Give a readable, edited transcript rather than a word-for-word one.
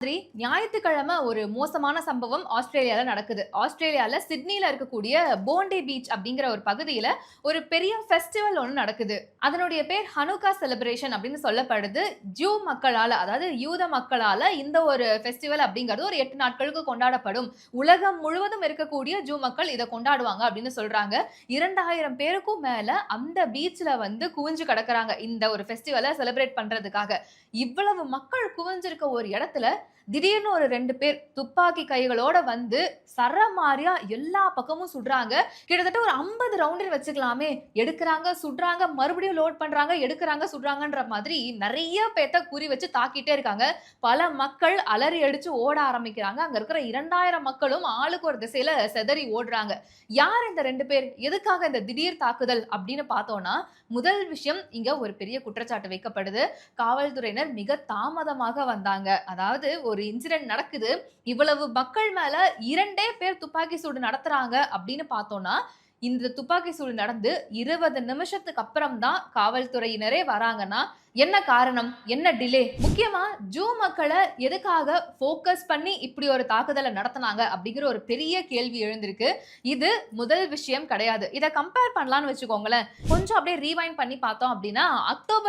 சரி, ஞாயித்துக்கிழமை ஒரு மோசமான சம்பவம் ஆஸ்திரேலியால நடக்குது. ஆஸ்திரேலியால சிட்னில இருக்கக்கூடிய போண்டே பீச் அப்படிங்கிற ஒரு பகுதியில ஒரு பெரிய ஃபெஸ்டிவல் ஒண்ணு நடக்குது. அதனுடைய பேர் ஹனுக்கா செலிப்ரேஷன் அப்படின்னு சொல்லப்படுது. ஜூ மக்களால, அதாவது யூத மக்களால இந்த ஒரு ஃபெஸ்டிவல் அப்படிங்கிறது ஒரு 8 நாட்களுக்கு கொண்டாடப்படும். உலகம் முழுவதும் இருக்கக்கூடிய ஜூ மக்கள் இத கொண்டாடுவாங்க அப்படின்னு சொல்றாங்க. 2000 பேருக்கும் மேல அந்த பீச்ல வந்து குவிஞ்சு கிடக்குறாங்க. இந்த ஒரு ஃபெஸ்டிவல செலிப்ரேட் பண்றதுக்காக. இவ்வளவு மக்கள் குவிஞ்சிருக்க ஒரு இடத்துல திடீர்னு ஒரு 2 பேர் துப்பாக்கி கைகளோட வந்து சரமாரியா எல்லா பக்கமும் சுடுறாங்க. கிட்டத்தட்ட ஒரு 50 ரவுண்டுன்னு வச்சுக்கலாமே. எடுக்குறாங்க, சுடுறாங்க, மறுபடியும் லோட் பண்றாங்க, எடுக்குறாங்க, சுடுறாங்கன்ற மாதிரி நெறைய பேத்த குறி வச்சு தாக்கிட்டே இருக்காங்க. பல மக்கள் அலறி அடிச்சு ஓட ஆரம்பிக்கிறாங்க. அங்க இருக்கிற 2000 மக்களும் ஆளுக்கு ஒரு திசையில சிதறி ஓடுறாங்க. யார் இந்த 2 பேர்? எதுக்காக இந்த திடீர் தாக்குதல் அப்படின்னு பார்த்தோம்னா, முதல் விஷயம் இங்க ஒரு பெரிய குற்றச்சாட்டு வைக்கப்படுது. காவல்துறையினர் மிக தாமதமாக வந்தாங்க. அதாவது ஒரு இன்சிடென்ட் நடக்குது. இவ்வளவு மக்கள் மேல 2 பேர் துப்பாக்கி சூடு நடத்துறாங்க அப்படின்னு பார்த்தோம்னா, இந்த துப்பாக்கி சூடு நடந்து 20 நிமிஷத்துக்கு அப்புறம் தான் காவல்துறையினரே வராங்கன்னா, என்ன காரணம்? என்ன டிலே? முக்கியமா ஜூ மக்கள எதுக்காக ஃபோக்கஸ் பண்ணி இப்படி ஒரு தாக்குதல நடத்துனாங்க? அப்படிங்கிற ஒரு பெரிய கேள்வி எழுந்திருக்கு. இது முதல் விஷயம் கிடையாது. இத கம்பேர் பண்ணலாம்னு வச்சுக்கோங்களேன். கொஞ்சம் அப்படியே ரீவைண்ட் பண்ணி பார்த்தோம் அப்படின்னா, அக்டோபர்